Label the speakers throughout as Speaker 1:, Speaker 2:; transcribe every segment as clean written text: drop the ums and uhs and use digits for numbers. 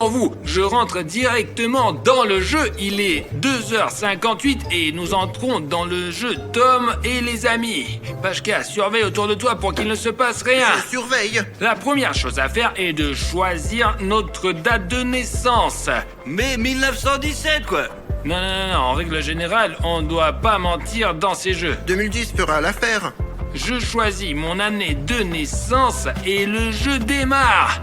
Speaker 1: Vous, je rentre directement dans le jeu, il est 2h58 et nous entrons dans le jeu Tom et les amis. Pashka, surveille autour de toi pour qu'il ne se passe rien.
Speaker 2: Je surveille.
Speaker 1: La première chose à faire est de choisir notre date de naissance.
Speaker 3: Mais 1917 quoi.
Speaker 1: Non, en règle générale, on doit pas mentir dans ces jeux.
Speaker 2: 2010 fera l'affaire.
Speaker 1: Je choisis mon année de naissance et le jeu démarre.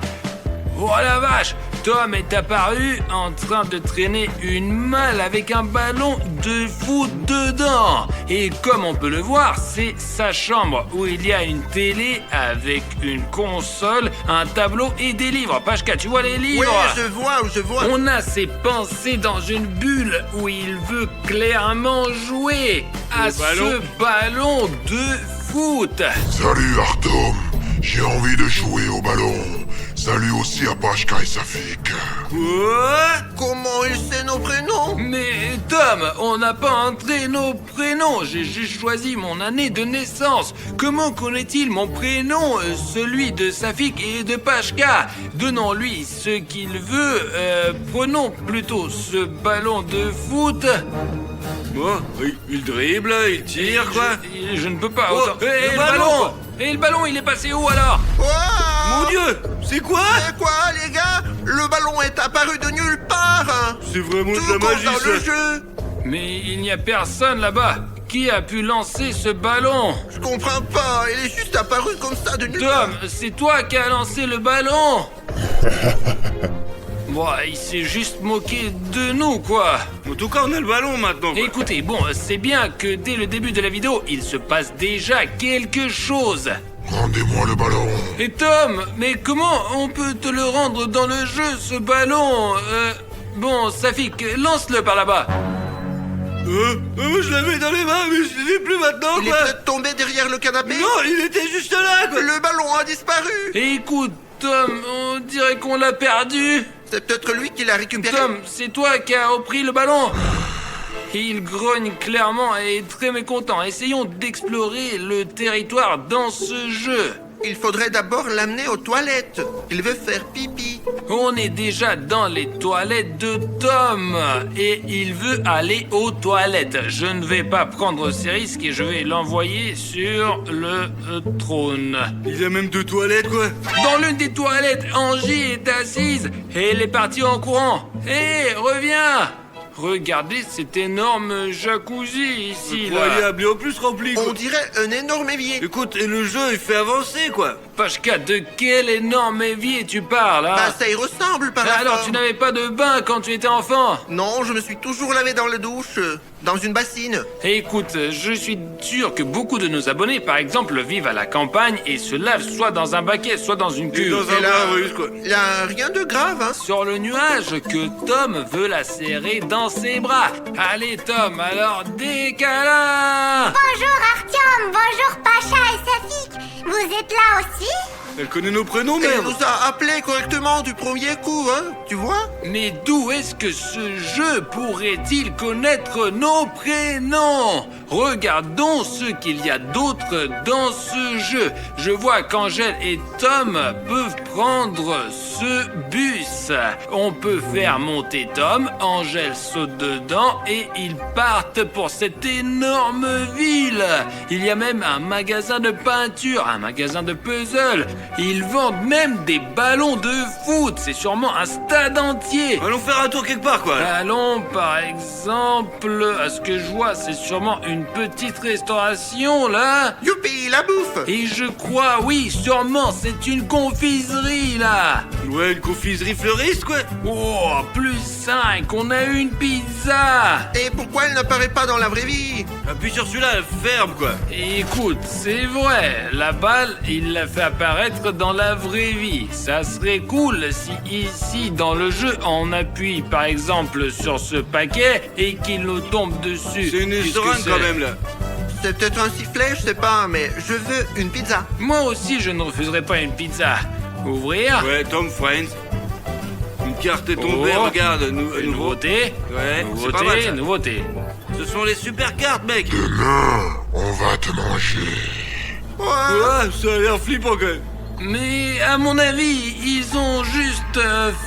Speaker 1: Oh la vache! Tom est apparu en train de traîner une malle avec un ballon de foot dedans. Et comme on peut le voir, c'est sa chambre où il y a une télé avec une console, un tableau et des livres. Pashka, tu vois les livres?
Speaker 2: Oui, je vois.
Speaker 1: On a ses pensées dans une bulle où il veut clairement jouer à ce ballon de foot.
Speaker 4: Salut Artom, j'ai envie de jouer au ballon. Salut aussi à Pashka et Safik.
Speaker 3: Quoi?
Speaker 2: Comment il sait nos prénoms?
Speaker 1: Mais Tom, on n'a pas entré nos prénoms. J'ai juste choisi mon année de naissance. Comment connaît-il mon prénom, celui de Safik et de Pashka? Donnons-lui ce qu'il veut. Prenons plutôt ce ballon de foot.
Speaker 3: Bon, il dribble, il tire quoi.
Speaker 1: Je ne peux pas.
Speaker 3: Oh,
Speaker 1: autant. Et
Speaker 3: le
Speaker 1: le
Speaker 3: ballon,
Speaker 1: ballon
Speaker 3: quoi.
Speaker 1: Et le ballon, il est passé où alors?
Speaker 2: Wow.
Speaker 3: Mon Dieu, c'est quoi?
Speaker 2: C'est quoi, les gars? Le ballon est apparu de nulle part.
Speaker 3: C'est vraiment
Speaker 2: Tout
Speaker 3: de la
Speaker 2: comme
Speaker 3: magie
Speaker 2: dans le
Speaker 3: ça.
Speaker 2: jeu.
Speaker 1: Mais il n'y a personne là-bas. Qui a pu lancer ce ballon?
Speaker 2: Je comprends pas, il est juste apparu comme ça de nulle part.
Speaker 1: Tom, c'est toi qui as lancé le ballon. Bon, il s'est juste moqué de nous, quoi.
Speaker 3: En tout cas, on a le ballon maintenant quoi.
Speaker 1: Écoutez, bon, c'est bien que dès le début de la vidéo, il se passe déjà quelque chose.
Speaker 4: Rendez-moi le ballon.
Speaker 1: Et Tom, mais comment on peut te le rendre dans le jeu, ce ballon? Bon, Safik, lance-le par là-bas.
Speaker 3: Je l'avais dans les mains, mais je l'ai plus maintenant
Speaker 2: Il est
Speaker 3: quoi.
Speaker 2: peut-être tombé derrière le canapé.
Speaker 3: Non, il était juste là quoi.
Speaker 2: Le ballon a disparu.
Speaker 1: Écoute, Tom, on dirait qu'on l'a perdu.
Speaker 2: C'est peut-être lui qui l'a récupéré.
Speaker 1: Tom, c'est toi qui as repris le ballon. Il grogne clairement et est très mécontent. Essayons d'explorer le territoire dans ce jeu.
Speaker 2: Il faudrait d'abord l'amener aux toilettes. Il veut faire pipi.
Speaker 1: On est déjà dans les toilettes de Tom et il veut aller aux toilettes. Je ne vais pas prendre ces risques et je vais l'envoyer sur le trône.
Speaker 3: Il y a même 2 toilettes quoi.
Speaker 1: Dans l'une des toilettes, Angie est assise et elle est partie en courant. Hé, reviens! Regardez cet énorme jacuzzi ici, là.
Speaker 3: Incroyable, et en plus rempli quoi.
Speaker 2: On dirait un énorme évier.
Speaker 3: Écoute, et le jeu il fait avancer quoi.
Speaker 1: Pashka, de quel énorme évier tu parles, hein?
Speaker 2: Bah, ça y ressemble par la
Speaker 1: Alors,
Speaker 2: forme.
Speaker 1: tu n'avais pas de bain quand tu étais enfant?
Speaker 2: Non, je me suis toujours lavé dans la douche, dans une bassine.
Speaker 1: Écoute, je suis sûr que beaucoup de nos abonnés, par exemple, vivent à la campagne et se lavent soit dans un baquet, soit dans une
Speaker 3: Et
Speaker 1: cuve.
Speaker 3: dans un
Speaker 2: Et là,
Speaker 3: bain russe quoi.
Speaker 2: il y a rien de grave, hein.
Speaker 1: Sur le nuage que Tom veut la serrer dans ses bras. Allez, Tom, alors des câlins!
Speaker 5: Bonjour Artyom, bonjour Pacha et Safik. Vous êtes là aussi?
Speaker 3: Elle connaît nos prénoms
Speaker 2: Elle
Speaker 3: merde.
Speaker 2: nous a appelés correctement du premier coup, hein. Tu vois?
Speaker 1: Mais d'où est-ce que ce jeu pourrait-il connaître nos prénoms? Regardons ce qu'il y a d'autre dans ce jeu. Je vois qu'Angèle et Tom peuvent prendre ce bus. On peut faire monter Tom, Angèle saute dedans et ils partent pour cette énorme ville. Il y a même un magasin de peinture, un magasin de puzzle. Ils vendent même des ballons de foot. C'est sûrement un stade entier.
Speaker 3: Allons faire un tour quelque part quoi.
Speaker 1: Allons, par exemple, à ce que je vois, c'est sûrement une petite restauration, là.
Speaker 2: Youpi, la bouffe.
Speaker 1: Et je crois, oui, sûrement, c'est une confiserie, là.
Speaker 3: Ouais, une confiserie fleuriste quoi.
Speaker 1: Oh, plus 5, on a une pizza.
Speaker 2: Et pourquoi elle n'apparaît pas dans la vraie vie?
Speaker 3: Appuie sur celui-là, elle ferme quoi.
Speaker 1: Écoute, c'est vrai, la balle, il l'a fait apparaître dans la vraie vie. Ça serait cool si ici, dans le jeu, on appuie par exemple sur ce paquet et qu'il nous tombe dessus.
Speaker 3: C'est une
Speaker 1: Puisque
Speaker 3: seringue
Speaker 1: c'est-
Speaker 3: quand même là.
Speaker 2: C'est peut-être un sifflet, je sais pas, mais je veux une pizza.
Speaker 1: Moi aussi, je ne refuserai pas une pizza. Ouvrir.
Speaker 3: Ouais, Tom Friends. Une carte est tombée,
Speaker 1: Oh.
Speaker 3: regarde, nouveau.
Speaker 1: Nouveauté.
Speaker 3: Ouais, c'est pas mal
Speaker 1: Nouveauté,
Speaker 3: ça.
Speaker 1: nouveauté.
Speaker 3: Ce sont les super cartes, mec.
Speaker 4: Demain, on va te manger.
Speaker 2: Ouais.
Speaker 3: Ouais, ça a l'air flippant quand même.
Speaker 1: Mais à mon avis, ils ont juste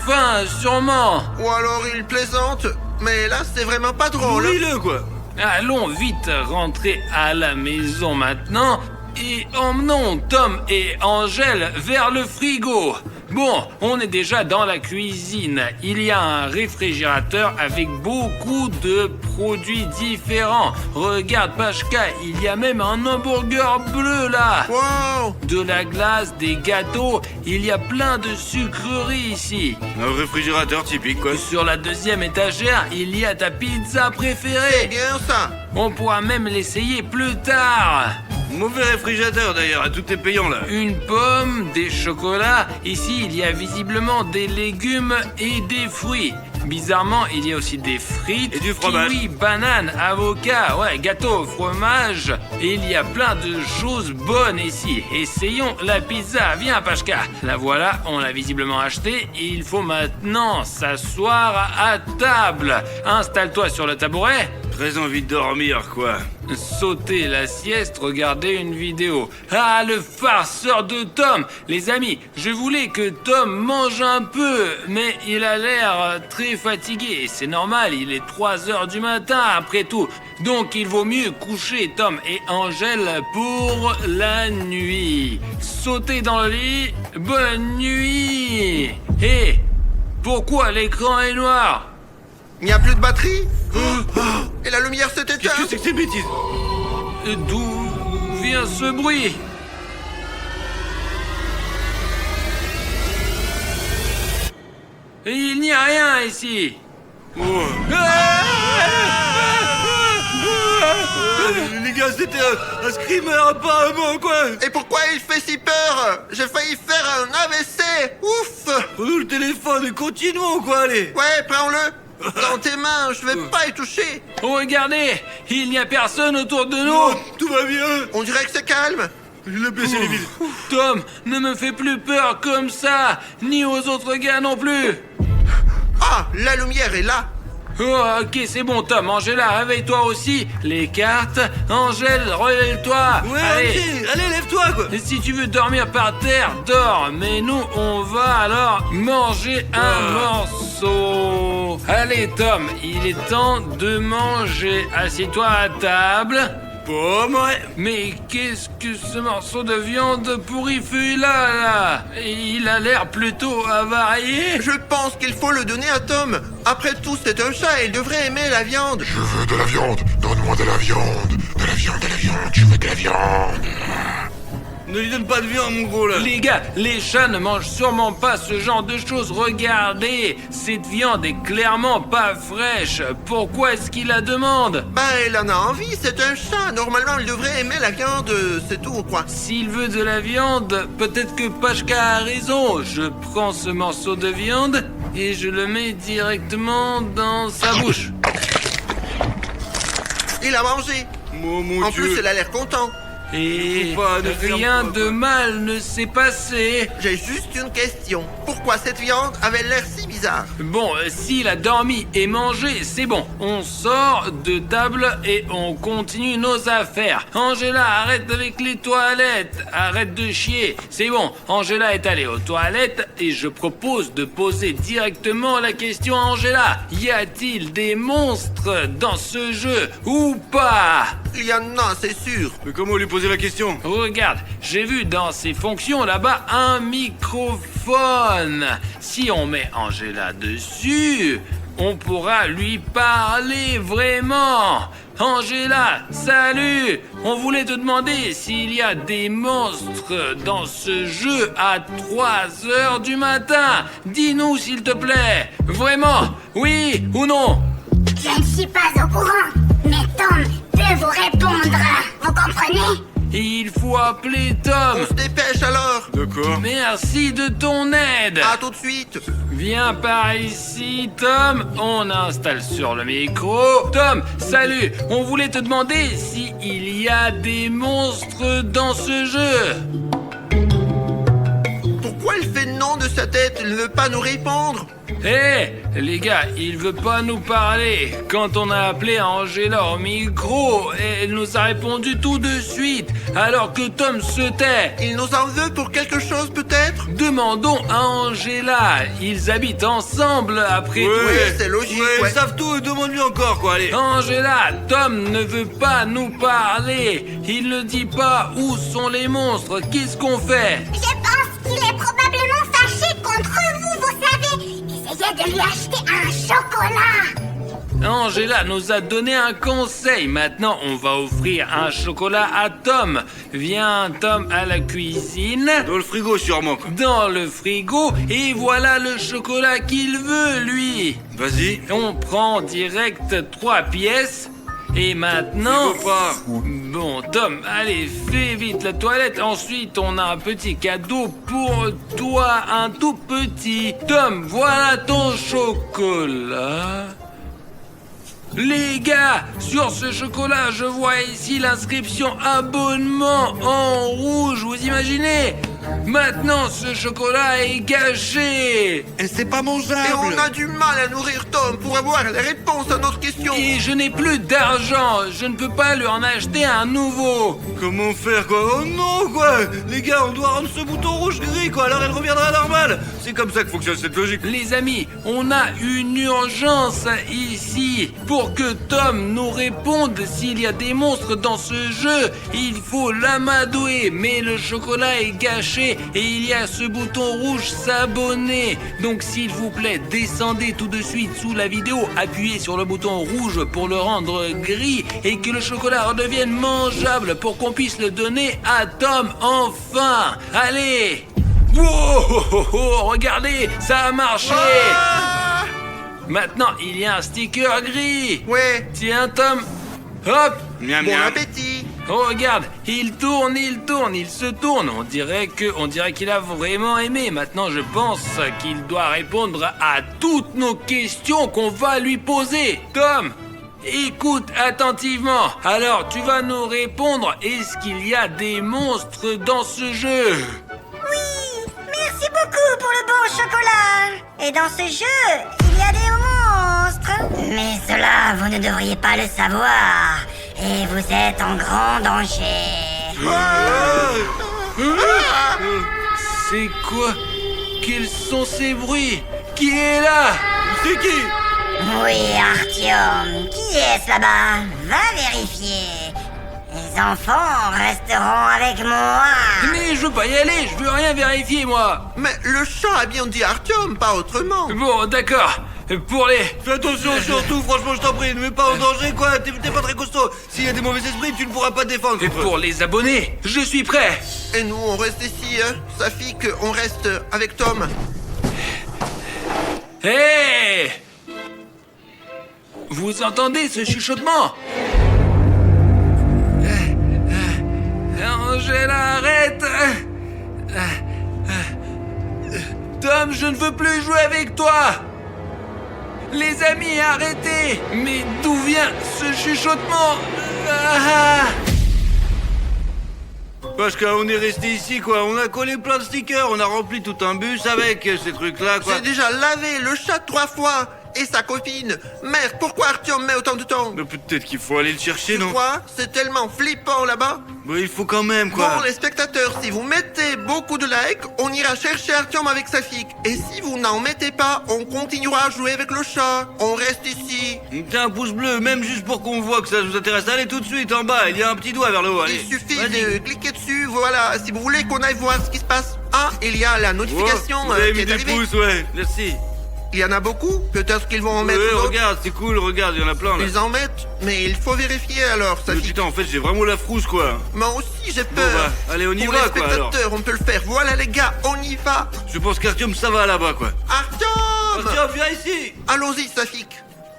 Speaker 1: faim, sûrement.
Speaker 2: Ou alors il plaisante. Mais là, c'est vraiment pas drôle.
Speaker 3: Nourris-le, quoi.
Speaker 1: Allons vite rentrer à la maison maintenant et emmenons Tom et Angèle vers le frigo. Bon, on est déjà dans la cuisine. Il y a un réfrigérateur avec beaucoup de produits différents. Regarde, Pachka, il y a même un hamburger bleu là.
Speaker 2: Wow!
Speaker 1: De la glace, des gâteaux, il y a plein de sucreries ici.
Speaker 3: Un réfrigérateur typique, quoi.
Speaker 1: Sur la deuxième étagère, il y a ta pizza
Speaker 2: C'est
Speaker 1: préférée.
Speaker 2: bien ça.
Speaker 1: On pourra même l'essayer plus tard.
Speaker 3: Mauvais réfrigérateur, d'ailleurs. Tout est payant, là.
Speaker 1: Une pomme, des chocolats. Ici, il y a visiblement des légumes et des fruits. Bizarrement, il y a aussi des frites,
Speaker 3: Et du fromage.
Speaker 1: kiwis, bananes, avocats, ouais, gâteau, fromage. Et il y a plein de choses bonnes ici. Essayons la pizza. Viens, Pachka. La voilà, on l'a visiblement achetée. Et il faut maintenant s'asseoir à table. Installe-toi sur le tabouret.
Speaker 3: Très envie de dormir, quoi.
Speaker 1: Sauter la sieste, regarder une vidéo. Ah, le farceur de Tom! Les amis, je voulais que Tom mange un peu, mais il a l'air très fatigué. C'est normal, il est 3 heures du matin après tout. Donc il vaut mieux coucher Tom et Angèle pour la nuit. Sautez dans le lit, bonne nuit! Hé! Pourquoi l'écran est noir?
Speaker 2: Il n'y a plus de batterie? Et la lumière s'est éteinte?
Speaker 3: Qu'est-ce que c'est que ces bêtises?
Speaker 1: D'où vient ce bruit? Il n'y a rien ici.
Speaker 3: Oh. Les gars, c'était un screamer, apparemment, quoi.
Speaker 2: Et pourquoi il fait si peur? J'ai failli faire un AVC. Ouf!
Speaker 3: Prenons le téléphone et continuons, quoi, allez.
Speaker 2: Ouais, prends-le. Dans tes mains, je vais pas y toucher.
Speaker 1: Regardez, il n'y a personne autour de
Speaker 3: Oh,
Speaker 1: nous.
Speaker 3: tout va bien.
Speaker 2: On dirait que c'est calme.
Speaker 3: Je l'ai baissé les vides.
Speaker 1: Tom, ne me fais plus peur comme ça, ni aux autres gars non plus.
Speaker 2: Ah, la lumière est là.
Speaker 1: Oh, ok, c'est bon, Tom. Angela, réveille-toi aussi. Les cartes. Angèle, relève-toi.
Speaker 3: Ouais,
Speaker 1: Allez.
Speaker 3: allez, lève-toi, quoi.
Speaker 1: Et si tu veux dormir par terre, dors. Mais nous, on va alors manger un morceau. Allez, Tom, il est temps de manger. Assieds-toi à table.
Speaker 3: Pomme, ouais.
Speaker 1: Mais qu'est-ce que ce morceau de viande pourri fait là? Il a l'air plutôt avarié.
Speaker 2: Je pense qu'il faut le donner à Tom. Après tout, c'est un chat et il devrait aimer la viande.
Speaker 4: Je veux de la viande. Donne-moi de la viande. De la viande, de la viande. Je veux de la viande.
Speaker 3: Ne lui donne pas de viande, mon gros, là.
Speaker 1: Les gars, les chats ne mangent sûrement pas ce genre de choses. Regardez, cette viande est clairement pas fraîche. Pourquoi est-ce qu'il la demande?
Speaker 2: Ben, il en a envie, c'est un chat. Normalement, il devrait aimer la viande, c'est tout, quoi.
Speaker 1: S'il veut de la viande, peut-être que Pachka a raison. Je prends ce morceau de viande et je le mets directement dans sa bouche.
Speaker 2: Il a mangé.
Speaker 3: Oh, mon
Speaker 2: En
Speaker 3: Dieu.
Speaker 2: plus, il a l'air content.
Speaker 1: Et
Speaker 3: Faut pas ne faire
Speaker 1: rien
Speaker 3: pas,
Speaker 1: de
Speaker 3: quoi.
Speaker 1: mal ne s'est passé.
Speaker 2: J'ai juste une question. Pourquoi cette viande avait l'air si bizarre?
Speaker 1: Bon, s'il a dormi et mangé, c'est bon. On sort de table et on continue nos affaires. Angela, arrête avec les toilettes. Arrête de chier. C'est bon, Angela est allée aux toilettes et je propose de poser directement la question à Angela. Y a-t-il des monstres dans ce jeu ou pas?
Speaker 2: Il y en a, c'est sûr.
Speaker 3: Mais comment lui poser la question?
Speaker 1: Regarde, j'ai vu dans ses fonctions là-bas un microphone. Si on met Angela dessus, on pourra lui parler vraiment. Angela, salut! On voulait te demander s'il y a des monstres dans ce jeu à 3 heures du matin. Dis-nous s'il te plaît. Vraiment, oui ou non?
Speaker 5: Je ne suis pas au courant, mais Tom peut vous répondre. Vous comprenez?
Speaker 1: Il faut appeler Tom.
Speaker 2: On se dépêche alors.
Speaker 3: D'accord.
Speaker 1: Merci de ton aide.
Speaker 2: À tout de suite.
Speaker 1: Viens par ici, Tom. On installe sur le micro. Tom, salut. On voulait te demander s'il y a des monstres dans ce jeu.
Speaker 2: Pourquoi il fait non de sa tête, il ne veut pas nous répondre.
Speaker 1: Hé, les gars, il veut pas nous parler. Quand on a appelé Angela au micro, elle nous a répondu tout de suite, alors que Tom se tait.
Speaker 2: Il nous en veut pour quelque chose peut-être?
Speaker 1: Demandons à Angela. Ils habitent ensemble après tout.
Speaker 2: Ouais, c'est logique,
Speaker 3: Ouais,
Speaker 2: ouais.
Speaker 3: ils savent tout, demande-lui encore, quoi, allez.
Speaker 1: Angela, Tom ne veut pas nous parler. Il ne dit pas où sont les monstres. Qu'est-ce qu'on fait?
Speaker 5: Je pense qu'il est probablement fâché contre vous, vous savez. Essayez de lui acheter un chocolat.
Speaker 1: Angela nous a donné un conseil. Maintenant, on va offrir un chocolat à Tom. Viens, Tom, à la cuisine.
Speaker 3: Dans le frigo, sûrement, quoi.
Speaker 1: Dans le frigo. Et voilà le chocolat qu'il veut, lui.
Speaker 3: Vas-y.
Speaker 1: On prend direct 3 pièces. Et maintenant...
Speaker 3: Faut pas.
Speaker 1: Bon, Tom, allez, fais vite la toilette. Ensuite, on a un petit cadeau pour toi, un tout petit. Tom, voilà ton chocolat. Les gars, sur ce chocolat, je vois ici l'inscription abonnement en rouge. Vous imaginez? Maintenant, ce chocolat est gâché.
Speaker 3: Et c'est pas
Speaker 2: Et
Speaker 3: mangeable.
Speaker 2: on a du mal à nourrir Tom pour avoir les réponses à notre question.
Speaker 1: Et je n'ai plus d'argent. Je ne peux pas lui en acheter un nouveau.
Speaker 3: Comment faire, quoi? Oh non, quoi. Les gars, on doit rendre ce bouton rouge gris, quoi, alors elle reviendra normale. C'est comme ça que fonctionne cette logique.
Speaker 1: Les amis, on a une urgence ici. Pour que Tom nous réponde s'il y a des monstres dans ce jeu, il faut l'amadouer. Mais le chocolat est gâché et il y a ce bouton rouge s'abonner. Donc s'il vous plaît, descendez tout de suite sous la vidéo, appuyez sur le bouton rouge pour le rendre gris et que le chocolat redevienne mangeable pour qu'on puisse le donner à Tom enfin. Allez! Wow, regardez, ça a marché!
Speaker 2: Ah
Speaker 1: Maintenant, il y a un sticker gris.
Speaker 2: Ouais,
Speaker 1: Tiens, Tom. Hop.
Speaker 3: Miam,
Speaker 2: bon
Speaker 3: miam.
Speaker 2: appétit.
Speaker 1: Oh, regarde, il tourne, il se tourne. On dirait qu'il a vraiment aimé. Maintenant, je pense qu'il doit répondre à toutes nos questions qu'on va lui poser. Tom, écoute attentivement. Alors, tu vas nous répondre. Est-ce qu'il y a des monstres dans ce jeu?
Speaker 6: Oui, merci beaucoup pour le bon chocolat. Et dans ce jeu, il y a des monstres. Mais cela, vous ne devriez pas le savoir. Et vous êtes en grand danger.
Speaker 1: C'est quoi? Quels sont ces bruits? Qui est là?
Speaker 3: C'est qui?
Speaker 6: Oui, Artyom, qui est-ce là-bas? Va vérifier. Les enfants resteront avec moi.
Speaker 1: Mais je veux pas y aller, je veux rien vérifier, moi.
Speaker 2: Mais le chat a bien dit Artyom, pas autrement.
Speaker 1: Bon, d'accord. Pour les...
Speaker 3: Fais attention surtout, franchement, je t'en prie, ne mets pas en danger, quoi. T'es pas très costaud. S'il y a des mauvais esprits, tu ne pourras pas te défendre.
Speaker 1: Et
Speaker 3: contre eux.
Speaker 1: pour les abonnés, je suis prêt.
Speaker 2: Et nous, on reste ici, hein. Safik, on reste avec Tom.
Speaker 1: Hé! Vous entendez ce chuchotement? Angela, arrête! Tom, je ne veux plus jouer avec toi! Les amis, arrêtez! Mais d'où vient ce chuchotement? Ah!
Speaker 3: Parce qu'on est resté ici, quoi. On a collé plein de stickers, on a rempli tout un bus avec ces trucs-là, quoi.
Speaker 2: J'ai déjà lavé le chat 3 fois. Et sa copine. Merde, pourquoi Artyom met autant de temps?
Speaker 3: Mais peut-être qu'il faut aller le chercher,
Speaker 2: Tu
Speaker 3: non?
Speaker 2: crois? C'est tellement flippant là-bas.
Speaker 3: Mais il faut quand même, quoi.
Speaker 2: Bon, les spectateurs, si vous mettez beaucoup de likes, on ira chercher Artyom avec Safik. Et si vous n'en mettez pas, on continuera à jouer avec le chat. On reste ici.
Speaker 3: Tiens, un pouce bleu, même juste pour qu'on voit que ça vous intéresse. Allez, tout de suite, en bas, il y a un petit doigt vers le haut, allez.
Speaker 2: Il suffit
Speaker 3: Vas-y.
Speaker 2: de cliquer dessus, voilà. Si vous voulez qu'on aille voir ce qui se passe. Ah, il y a la notification
Speaker 3: Oh, vous avez
Speaker 2: qui
Speaker 3: mis
Speaker 2: est
Speaker 3: des
Speaker 2: arrivée.
Speaker 3: pouces, ouais, merci.
Speaker 2: Il y en a beaucoup. Peut-être qu'ils vont en mettre
Speaker 3: Ouais,
Speaker 2: d'autres.
Speaker 3: regarde, c'est cool, regarde, il y en a plein, là.
Speaker 2: Ils en mettent, mais il faut vérifier alors,
Speaker 3: Mais
Speaker 2: Safik.
Speaker 3: putain, en fait, j'ai vraiment la frousse, quoi.
Speaker 2: Moi aussi, j'ai
Speaker 3: Bon,
Speaker 2: peur.
Speaker 3: bah, allez, on y
Speaker 2: Pour
Speaker 3: va,
Speaker 2: les
Speaker 3: quoi, alors.
Speaker 2: spectateurs, on peut le faire. Voilà, les gars, on y va.
Speaker 3: Je pense qu'Artyom, ça va là-bas, quoi.
Speaker 2: Artyom!
Speaker 3: Tiens, viens ici.
Speaker 2: Allons-y, Safik.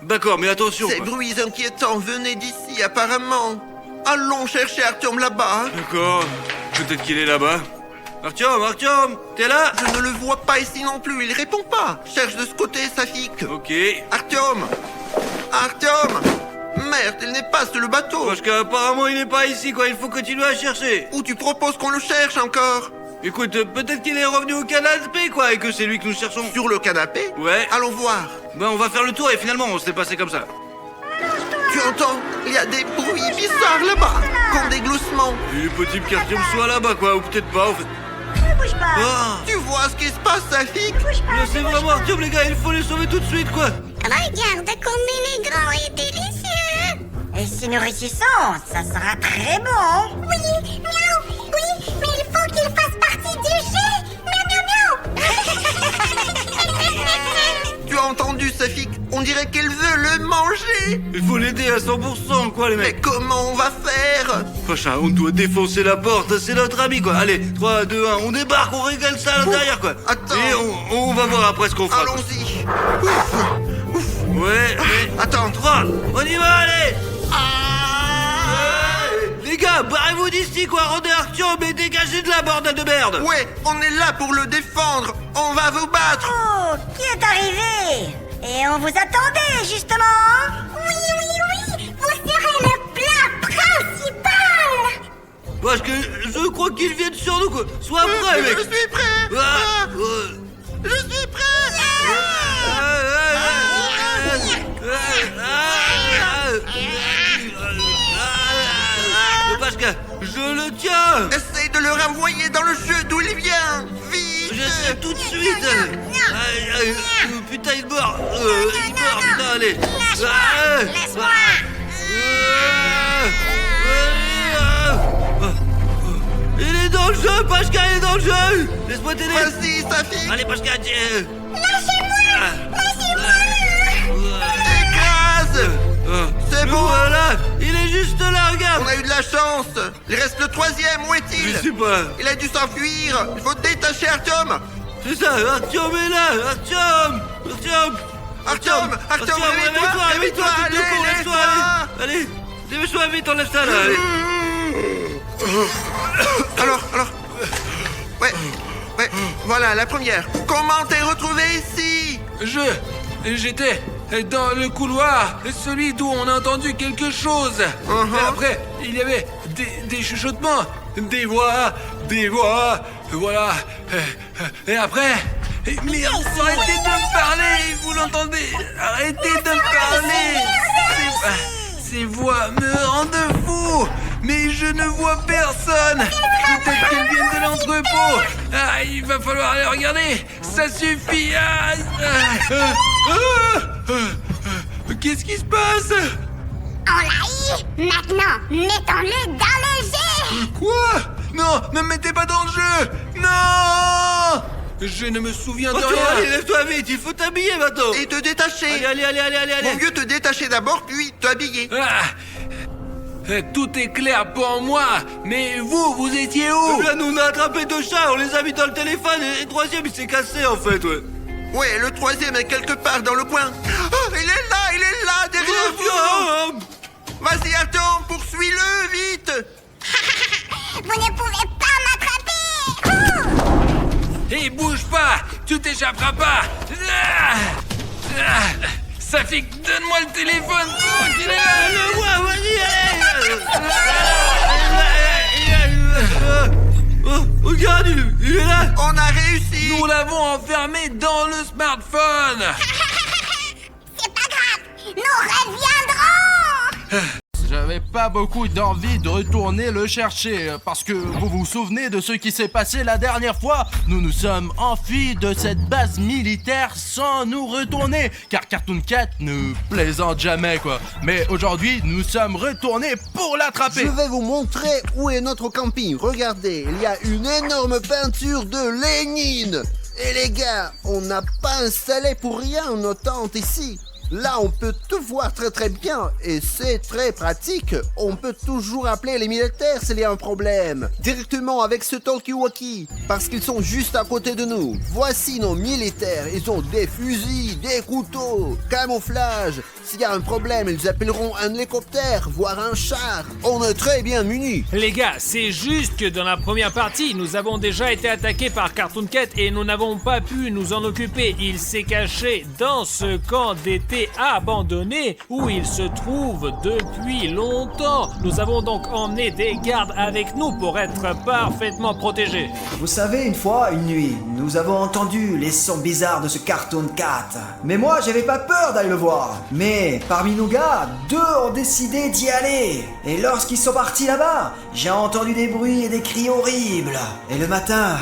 Speaker 3: D'accord, mais attention,
Speaker 2: Ces
Speaker 3: quoi.
Speaker 2: bruits inquiétants venaient d'ici, apparemment. Allons chercher Artyom là-bas. Hein.
Speaker 3: D'accord, peut-être qu'il est là-bas. Artyom, t'es là?
Speaker 2: Je ne le vois pas ici non plus, il répond pas. Cherche de ce côté, Safik.
Speaker 3: Ok.
Speaker 2: Artyom! Merde, il n'est pas sur le bateau.
Speaker 3: Parce qu'apparemment, il n'est pas ici, quoi. Il faut continuer à chercher.
Speaker 2: Ou tu proposes qu'on le cherche encore?
Speaker 3: Écoute, peut-être qu'il est revenu au canapé, quoi, et que c'est lui que nous cherchons.
Speaker 2: Sur le canapé?
Speaker 3: Ouais.
Speaker 2: Allons voir.
Speaker 3: Ben, on va faire le tour et finalement, on s'est passé comme ça.
Speaker 2: Tu entends? Il y a des bruits bizarres là-bas, comme des gloussements.
Speaker 3: Il est possible qu'Artyom soit là-bas, quoi, ou peut-être pas, en fait.
Speaker 6: Ne bouge pas.
Speaker 3: Ah,
Speaker 2: Tu vois ce qui se passe, Safik?
Speaker 6: Bouge pas.
Speaker 3: là, c'est vraiment Artyom, les gars, il faut les sauver tout de suite, quoi.
Speaker 5: Regarde comme il est grand et délicieux.
Speaker 6: Et si nous réussissons, ça sera très bon.
Speaker 5: Oui, miaou, oui, mais il faut qu'il fasse partie du jeu. Miaou, miaou, miaou.
Speaker 2: Tu as entendu, Safik? On dirait qu'elle veut le manger.
Speaker 3: Il faut l'aider à 100%, quoi, les
Speaker 2: Mais
Speaker 3: mecs.
Speaker 2: comment on va faire?
Speaker 3: Prochain, on doit défoncer la porte, c'est notre ami, quoi. Allez, 3, 2, 1, on débarque, on régale ça à l'intérieur, quoi.
Speaker 2: Attends.
Speaker 3: Et on va voir après ce qu'on fera. quoi.
Speaker 2: Allons-y.
Speaker 3: Ouais, mais...
Speaker 2: Attends.
Speaker 3: 3, on y va, allez. Les gars, barrez-vous d'ici, quoi. Rendez Artyom et dégagez de la bordel de merde.
Speaker 2: Ouais, on est là pour le défendre. On va vous battre.
Speaker 6: Oh, qui est arrivé? Et on vous attendait, justement.
Speaker 5: Oui, oui, oui, vous serez le plat principal.
Speaker 3: Parce que je crois qu'ils viennent sur nous, quoi. Sois prêt, mec.
Speaker 2: Je suis prêt.
Speaker 3: Ah,
Speaker 2: Je suis prêt.
Speaker 3: Pascal, je le tiens.
Speaker 2: Essaye de le renvoyer dans le jeu d'où il vient. Vite.
Speaker 3: J'essaie tout de suite. Putain, il meurt. Il meurt, putain, allez.
Speaker 5: Laisse-moi.
Speaker 3: Il est dans le jeu, Pascal, il est dans le jeu. Laisse-moi t'aider.
Speaker 2: Vas-y, Safik.
Speaker 3: Allez, Pascal, tiens.
Speaker 2: Écrase. C'est bon.
Speaker 3: Voilà, il est juste là, regarde.
Speaker 2: On a eu de la chance. Il reste le troisième. Où est-il?
Speaker 3: Je sais pas.
Speaker 2: Il a dû s'enfuir. Il faut détacher Artyom.
Speaker 3: C'est ça, Artyom est là. Artyom,
Speaker 2: réveille-toi,
Speaker 3: réveille-toi,
Speaker 2: allez,
Speaker 3: tout court, lève-toi,
Speaker 2: lève-toi.
Speaker 3: allez, dépêche-toi vite, enlève ça là, allez.
Speaker 2: Alors. Ouais, voilà, la première. Comment t'es retrouvé ici?
Speaker 1: J'étais dans le couloir, celui d'où on a entendu quelque chose. Et après, il y avait des chuchotements, des voix, voilà. Et après... Merde, arrêtez de me parler, vous l'entendez? Arrêtez de me parler. Ces voix me rendent fou, mais je ne vois personne. Peut-être qu'elles viennent de l'entrepôt. Ah, il va falloir aller regarder. Ça suffit. Qu'est-ce qui se passe?
Speaker 5: On l'a eu. Maintenant, mettons-le dans le jeu.
Speaker 1: Quoi? Non, ne me mettez pas dans le jeu. Non, je ne me souviens de
Speaker 3: Allez,
Speaker 1: rien.
Speaker 3: lève-toi vite, il faut t'habiller maintenant.
Speaker 2: Et te détacher.
Speaker 3: Allez.
Speaker 2: Vaut mieux te détacher d'abord, puis t'habiller.
Speaker 1: Tout est clair pour moi, mais vous étiez où?
Speaker 3: Là, nous on a attrapé 2 chats, on les a mis dans le téléphone et le troisième il s'est cassé en fait, ouais.
Speaker 2: Ouais, le troisième est quelque part dans le coin. Oh, il est là, derrière vous. Vas-y, Artyom, poursuis-le, vite.
Speaker 5: Vous ne pouvez pas m'attraper.
Speaker 1: Hé, bouge pas! Tu t'échapperas pas! Safik, donne-moi le téléphone! Il est là!
Speaker 3: Le vois, vas-y, allez. Regarde, il est là.
Speaker 2: On a réussi.
Speaker 1: Nous l'avons enfermé dans le smartphone!
Speaker 5: C'est pas grave. Nous reviendrons.
Speaker 7: J'avais pas beaucoup d'envie de retourner le chercher, parce que vous vous souvenez de ce qui s'est passé la dernière fois? Nous nous sommes enfuis de cette base militaire sans nous retourner, car Cartoon Cat ne plaisante jamais, quoi. Mais aujourd'hui, nous sommes retournés pour l'attraper.
Speaker 8: Je vais vous montrer où est notre camping. Regardez, il y a une énorme peinture de Lénine. Et les gars, on n'a pas installé pour rien nos tentes ici. Là, on peut tout voir très bien et c'est très pratique. On peut toujours appeler les militaires s'il y a un problème. Directement avec ce talkie-walkie, parce qu'ils sont juste à côté de nous. Voici nos militaires. Ils ont des fusils, des couteaux, camouflage. S'il y a un problème, ils appelleront un hélicoptère, voire un char. On est très bien munis.
Speaker 1: Les gars, c'est juste que dans la première partie, nous avons déjà été attaqués par Cartoon Cat et nous n'avons pas pu nous en occuper. Il s'est caché dans ce camp d'été abandonné où il se trouve depuis longtemps. Nous avons donc emmené des gardes avec nous pour être parfaitement protégés.
Speaker 9: Vous savez, une fois, une nuit, nous avons entendu les sons bizarres de ce Cartoon Cat. Mais moi, j'avais pas peur d'aller le voir. Mais parmi nos gars, 2 ont décidé d'y aller. Et lorsqu'ils sont partis là-bas, j'ai entendu des bruits et des cris horribles. Et le matin,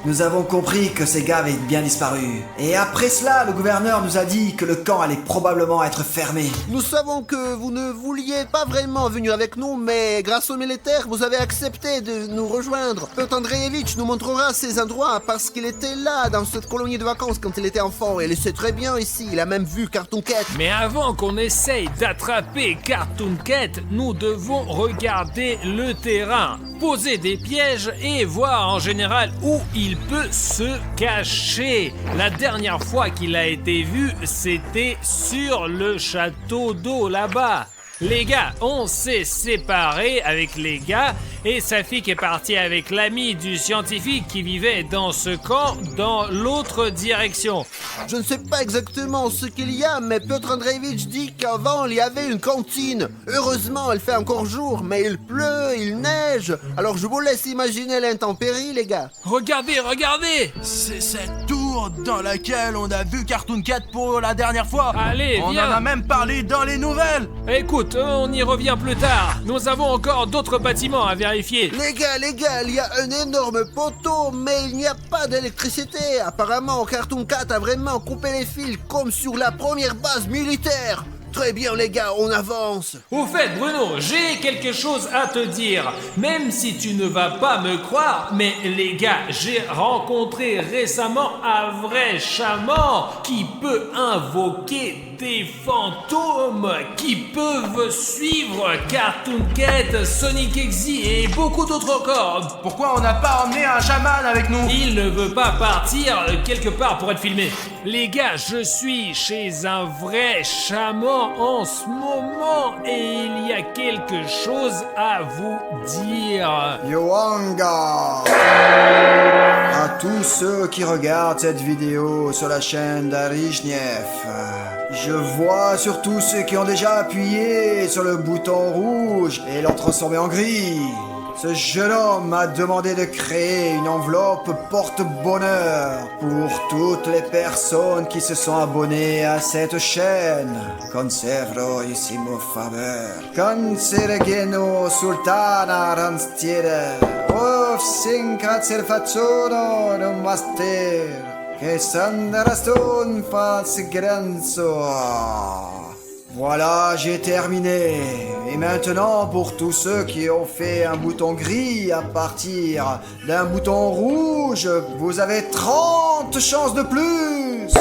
Speaker 9: nous avons compris que ces gars avaient bien disparu. Et après cela, le gouverneur nous a dit que le camp allait probablement être fermé.
Speaker 8: Nous savons que vous ne vouliez pas vraiment venir avec nous, mais grâce aux militaires, vous avez accepté de nous rejoindre. Piotr Andreevitch nous montrera ces endroits parce qu'il était là dans cette colonie de vacances quand il était enfant. Et il sait très bien ici, il a même vu Cartoon Cat.
Speaker 1: Mais avant qu'on essaye d'attraper Cartoon Cat, nous devons regarder le terrain, poser des pièges et voir en général où il peut se cacher. La dernière fois qu'il a été vu, c'était sur le château d'eau là-bas. Les gars, on s'est séparés avec les gars et Safik est parti avec l'ami du scientifique qui vivait dans ce camp dans l'autre direction.
Speaker 8: Je ne sais pas exactement ce qu'il y a, mais Piotr Andreevitch dit qu'avant il y avait une cantine. Heureusement, il fait encore jour, mais il pleut, il neige. Alors je vous laisse imaginer l'intempérie, les gars.
Speaker 1: Regardez, regardez!
Speaker 7: C'est cette tour dans laquelle on a vu Cartoon Cat pour la dernière fois.
Speaker 1: Allez,
Speaker 7: on
Speaker 1: viens.
Speaker 7: en a même parlé dans les nouvelles.
Speaker 1: Écoute, on y revient plus tard. Nous avons encore d'autres bâtiments à vérifier.
Speaker 8: Les gars, il y a un énorme poteau, mais il n'y a pas d'électricité. Apparemment, Cartoon Cat a vraiment coupé les fils comme sur la première base militaire. Très bien les gars, on avance.
Speaker 1: Au fait, Bruno, j'ai quelque chose à te dire. Même si tu ne vas pas me croire, mais les gars, j'ai rencontré récemment un vrai chaman qui peut invoquer des fantômes qui peuvent suivre Cartoon Cat, Sonic Exy et beaucoup d'autres encore.
Speaker 7: Pourquoi on n'a pas emmené un chaman avec nous?
Speaker 1: Il ne veut pas partir quelque part pour être filmé. Les gars, je suis chez un vrai chaman en ce moment et il y a quelque chose à vous dire.
Speaker 9: Yoanga! À tous ceux qui regardent cette vidéo sur la chaîne d'Arishniev, je vois surtout ceux qui ont déjà appuyé sur le bouton rouge et l'ont transformé en gris. Ce jeune homme m'a demandé de créer une enveloppe porte-bonheur pour toutes les personnes qui se sont abonnées à cette chaîne. Conservroissimo favor. Consergeno sultana ranstiere. Of sinkratser faccione no master. Que sandaraston fas grenzo. Voilà, j'ai terminé. Et maintenant, pour tous ceux qui ont fait un bouton gris à partir d'un bouton rouge, vous avez 30 chances de plus.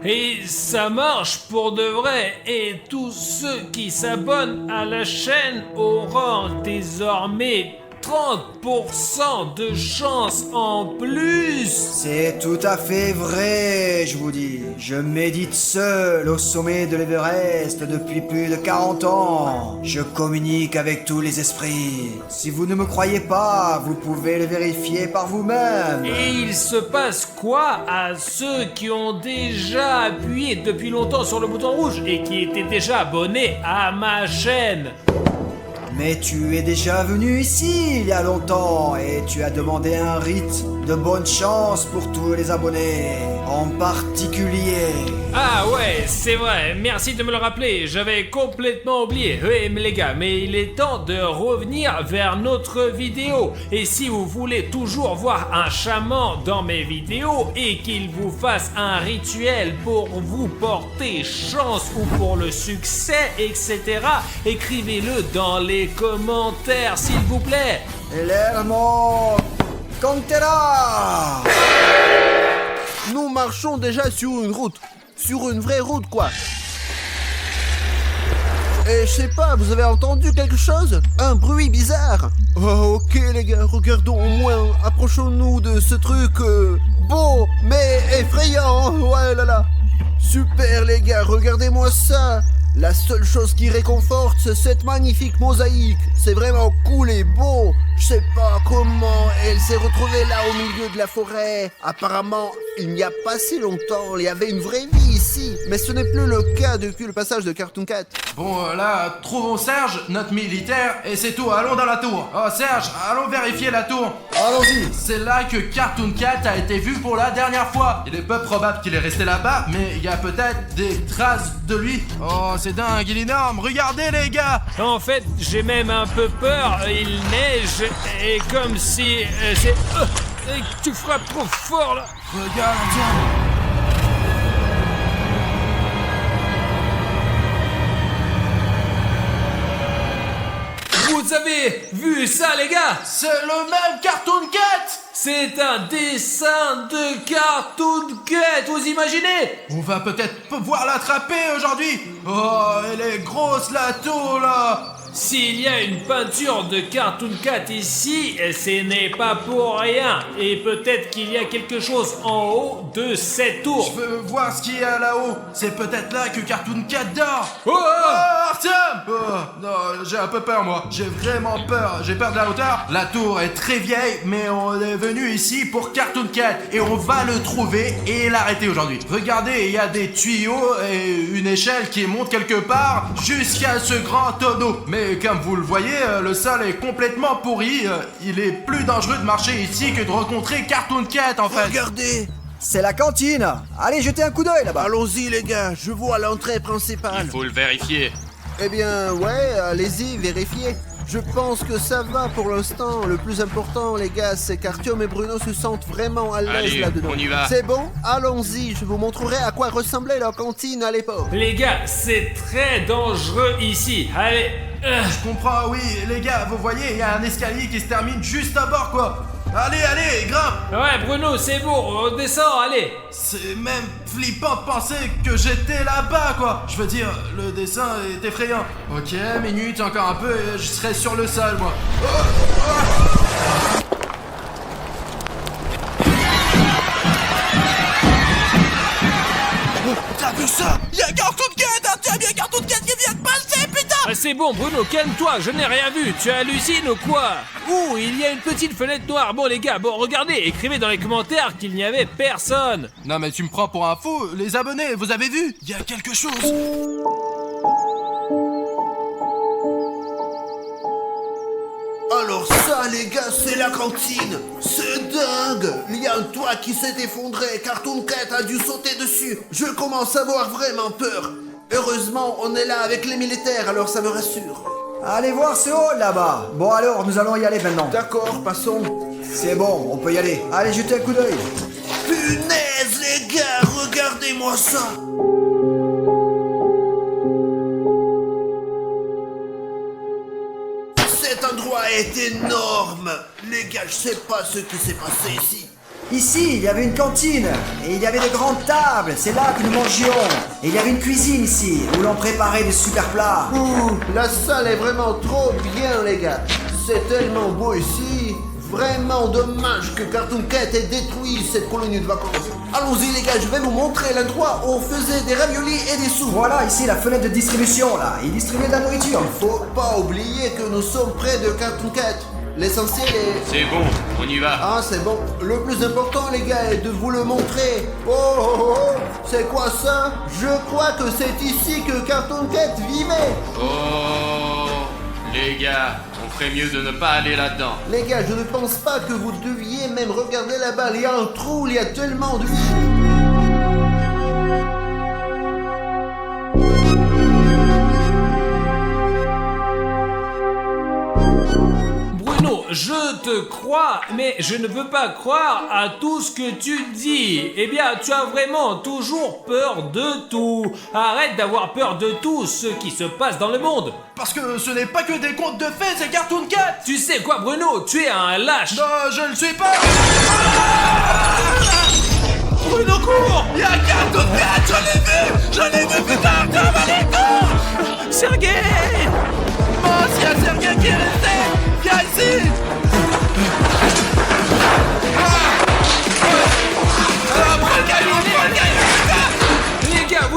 Speaker 1: Et ça marche pour de vrai. Et tous ceux qui s'abonnent à la chaîne auront désormais 30% de chance en plus.
Speaker 9: C'est tout à fait vrai, je vous dis. Je médite seul au sommet de l'Everest depuis plus de 40 ans. Je communique avec tous les esprits. Si vous ne me croyez pas, vous pouvez le vérifier par vous-même.
Speaker 1: Et il se passe quoi à ceux qui ont déjà appuyé depuis longtemps sur le bouton rouge et qui étaient déjà abonnés à ma chaîne?
Speaker 9: Mais tu es déjà venu ici il y a longtemps et tu as demandé un rite de bonne chance pour tous les abonnés, en particulier.
Speaker 1: Ah ouais, c'est vrai, merci de me le rappeler, j'avais complètement oublié. Oui, mais les gars, mais il est temps de revenir vers notre vidéo. Et si vous voulez toujours voir un chaman dans mes vidéos et qu'il vous fasse un rituel pour vous porter chance ou pour le succès, etc., écrivez-le dans les commentaires, s'il vous plaît.
Speaker 9: Lermo Contera.
Speaker 8: Nous marchons déjà sur une route. Sur une vraie route, quoi. Et je sais pas, vous avez entendu quelque chose? Un bruit bizarre. Oh, ok les gars, regardons au moins. Approchons-nous de ce truc beau, mais effrayant. Ouais là là. super les gars, regardez-moi ça. La seule chose qui réconforte, c'est cette magnifique mosaïque. C'est vraiment cool et beau. Je sais pas comment elle s'est retrouvée là au milieu de la forêt. Apparemment, il n'y a pas si longtemps, il y avait une vraie vie ici. Mais ce n'est plus le cas depuis le passage de Cartoon Cat.
Speaker 7: Bon, là, trouvons Serge, notre militaire, et c'est tout, allons dans la tour. Oh, Serge, allons vérifier la tour.
Speaker 9: Allons-y.
Speaker 7: C'est là que Cartoon Cat a été vu pour la dernière fois. Il est peu probable qu'il est resté là-bas, mais il y a peut-être des traces de lui. Oh, c'est dingue, il est énorme, regardez les gars.
Speaker 10: En fait, j'ai même un peu peur. Il neige et comme si tu frappes trop fort là.
Speaker 7: Regarde, tiens.
Speaker 10: Vous avez vu ça, les gars?
Speaker 7: C'est le même Cartoon Cat.
Speaker 10: C'est un dessin de Cartoon Cat, vous imaginez?
Speaker 7: On va peut-être pouvoir l'attraper aujourd'hui. Oh, elle est grosse la tour là.
Speaker 10: S'il y a une peinture de Cartoon Cat ici, ce n'est pas pour rien. Et peut-être qu'il y a quelque chose en haut de cette tour.
Speaker 7: Je veux voir ce qu'il y a là-haut. C'est peut-être là que Cartoon Cat dort.
Speaker 10: Oh,
Speaker 7: Artyom! Oh, non, j'ai un peu peur moi. J'ai vraiment peur. J'ai peur de la hauteur. La tour est très vieille, mais on est venu ici pour Cartoon Cat. Et on va le trouver et l'arrêter aujourd'hui. Regardez, il y a des tuyaux et une échelle qui monte quelque part jusqu'à ce grand tonneau. Mais comme vous le voyez, le sol est complètement pourri. Il est plus dangereux de marcher ici que de rencontrer Cartoon Cat en fait.
Speaker 8: Regardez.
Speaker 9: C'est la cantine. Allez, jetez un coup d'œil là-bas.
Speaker 8: Allons-y les gars, je vois l'entrée principale.
Speaker 1: Il faut le vérifier.
Speaker 8: Eh bien, ouais, allez-y, vérifiez. Je pense que ça va pour l'instant. Le plus important, les gars, c'est qu'Artyom et Bruno se sentent vraiment à l'aise
Speaker 1: Allez,
Speaker 8: là-dedans.
Speaker 1: on y va.
Speaker 8: C'est bon? Allons-y, je vous montrerai à quoi ressemblait la cantine à l'époque.
Speaker 10: les gars, c'est très dangereux ici. Allez.
Speaker 7: Je comprends, oui, les gars, vous voyez, il y a un escalier qui se termine juste à bord, quoi. Allez, allez, grimpe.
Speaker 10: Ouais, Bruno, c'est bon, on descend, allez.
Speaker 7: C'est même flippant de penser que j'étais là-bas, quoi. Je veux dire, le dessin est effrayant. Ok, minute, encore un peu, et je serai sur le sol, moi. T'as vu ça? Y'a Cartoon Cat, Artyom, y'a Cartoon Cat qui vient de passer, putain!
Speaker 10: Ah, c'est bon, Bruno, calme-toi, je n'ai rien vu. Tu hallucines ou quoi? Ouh, il y a une petite fenêtre noire. Bon, les gars, bon, regardez, écrivez dans les commentaires qu'il n'y avait personne.
Speaker 7: Non mais tu me prends pour un fou, les abonnés, vous avez vu? Il y a quelque chose.
Speaker 8: Alors ça, les gars, c'est la cantine. C'est dingue. Il y a un toit qui s'est effondré. Cartoon Cat a dû sauter dessus. Je commence à avoir vraiment peur. Heureusement, on est là avec les militaires, alors ça me rassure.
Speaker 9: Allez voir ce hall là-bas. Bon alors, nous allons y aller maintenant.
Speaker 8: D'accord, passons.
Speaker 9: C'est bon, on peut y aller. Allez, jetez un coup d'œil.
Speaker 8: Punaise, les gars, regardez-moi ça. Cet endroit est énorme. Les gars, je sais pas ce qui s'est passé ici.
Speaker 9: Ici, il y avait une cantine, et il y avait de grandes tables, c'est là que nous mangions. Et il y avait une cuisine ici, où l'on préparait des super plats.
Speaker 8: Ouh, la salle est vraiment trop bien, les gars. C'est tellement beau ici. Vraiment dommage que Cartoon Cat ait détruit cette colonie de vacances. Allons-y, les gars, je vais vous montrer l'endroit où on faisait des raviolis et des soupes.
Speaker 9: Voilà, ici, la fenêtre de distribution, là. Ils distribuaient de la nourriture.
Speaker 8: Faut pas oublier que nous sommes près de Cartoon Cat. L'essentiel est...
Speaker 1: C'est bon, on y va.
Speaker 8: Ah, c'est bon. Le plus important, les gars, est de vous le montrer. Oh, oh, oh, oh. C'est quoi ça? Je crois que c'est ici que Cartoon Cat vivait.
Speaker 1: Oh, les gars, on ferait mieux de ne pas aller là-dedans.
Speaker 8: Les gars, je ne pense pas que vous deviez même regarder là-bas. Il y a un trou, il y a tellement de...
Speaker 10: Bruno, je te crois, mais je ne veux pas croire à tout ce que tu dis. Eh bien, tu as vraiment toujours peur de tout. Arrête d'avoir peur de tout ce qui se passe dans le monde.
Speaker 7: Parce que ce n'est pas que des contes de fées, c'est Cartoon Cat.
Speaker 10: Tu sais quoi, Bruno? Tu es un lâche.
Speaker 7: Non, je ne suis pas.
Speaker 10: Bruno, cours!
Speaker 7: Y'a Cartoon Cat, je l'ai vu, putain, Artyom, allez, cours!
Speaker 10: Sergei!
Speaker 7: Mince, y'a Sergei qui est resté. Viens ici.
Speaker 10: Les gars,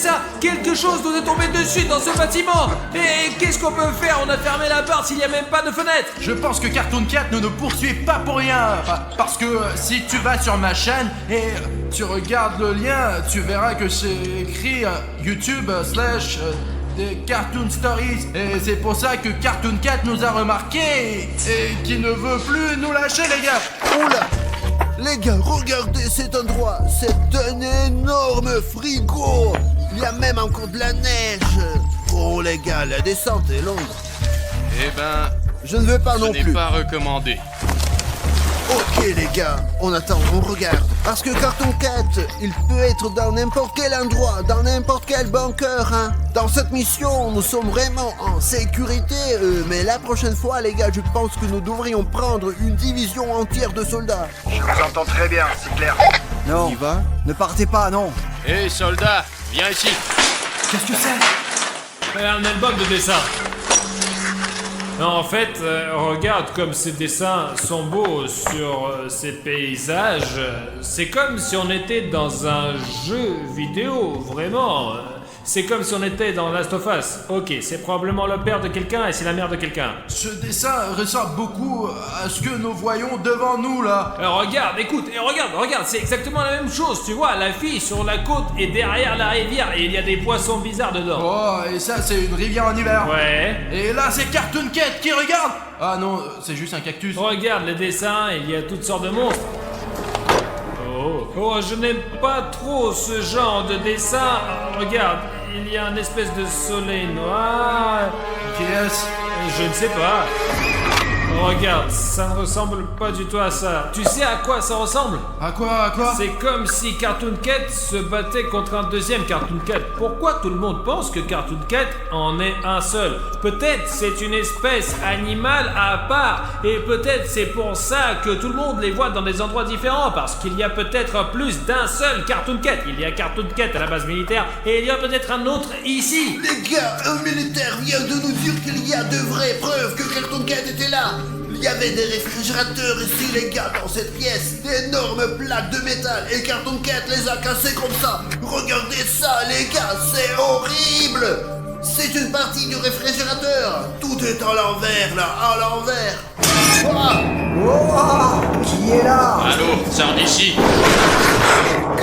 Speaker 10: dessin. Quelque chose nous est tombé dessus dans ce bâtiment. Et qu'est-ce qu'on peut faire? On a fermé la porte s'il n'y a même pas de fenêtre.
Speaker 7: Je pense que Cartoon Cat ne nous poursuit pas pour rien. Parce que si tu vas sur ma chaîne et tu regardes le lien, tu verras que c'est écrit YouTube / des Cartoon Stories. Et c'est pour ça que Cartoon Cat nous a remarqué et qui ne veut plus nous lâcher, les gars.
Speaker 8: Oula! Les gars, regardez cet endroit. C'est un énorme frigo. Il y a même encore de la neige. Oh les gars, la descente est longue.
Speaker 11: Eh ben,
Speaker 8: Je ne veux pas non
Speaker 11: ce n'est
Speaker 8: plus.
Speaker 11: pas recommandé.
Speaker 8: Ok les gars, on attend, on regarde. Parce que Cartoon Cat, il peut être dans n'importe quel endroit, dans n'importe quel bunker, hein. Dans cette mission, nous sommes vraiment en sécurité, mais la prochaine fois les gars, je pense que nous devrions prendre une division entière de soldats.
Speaker 9: Je vous entends très bien, c'est clair. Non,
Speaker 8: Y va?
Speaker 9: ne partez pas, non.
Speaker 11: Hé, soldat, viens ici.
Speaker 7: Qu'est-ce que c'est?
Speaker 10: Un album de dessin. Non, en fait, regarde comme ces dessins sont beaux sur ces paysages. C'est comme si on était dans un jeu vidéo, vraiment. C'est comme si on était dans Last of Us. Ok, c'est probablement le père de quelqu'un et c'est la mère de quelqu'un.
Speaker 7: Ce dessin ressemble beaucoup à ce que nous voyons devant nous, là.
Speaker 10: Regarde, écoute, et regarde, c'est exactement la même chose. Tu vois, la fille sur la côte est derrière la rivière et il y a des poissons bizarres dedans.
Speaker 7: Oh, et ça, c'est une rivière en hiver.
Speaker 10: Ouais.
Speaker 7: Et là, c'est Cartoon Cat qui regarde. Ah non, c'est juste un cactus.
Speaker 10: Regarde les dessins, il y a toutes sortes de monstres. Oh, je n'aime pas trop ce genre de dessin. Regarde, il y a une espèce de soleil noir.
Speaker 7: Qui est-ce?
Speaker 10: Je ne sais pas. Regarde, ça ne ressemble pas du tout à ça. Tu sais à quoi ça ressemble?
Speaker 7: À quoi?
Speaker 10: C'est comme si Cartoon Cat se battait contre un deuxième Cartoon Cat. Pourquoi tout le monde pense que Cartoon Cat en est un seul? Peut-être c'est une espèce animale à part. Et peut-être c'est pour ça que tout le monde les voit dans des endroits différents. Parce qu'il y a peut-être plus d'un seul Cartoon Cat. Il y a Cartoon Cat à la base militaire et il y a peut-être un autre ici.
Speaker 8: Les gars, un militaire vient de nous dire qu'il y a de vraies preuves que Cartoon Cat était là. Il y avait des réfrigérateurs ici les gars dans cette pièce, d'énormes plaques de métal et Cartoon Cat les a cassées comme ça. Regardez ça les gars, c'est horrible. C'est une partie du réfrigérateur. Tout est à l'envers là, à l'envers. Ah,
Speaker 9: Oh, qui est là?
Speaker 11: Allô, sors d'ici.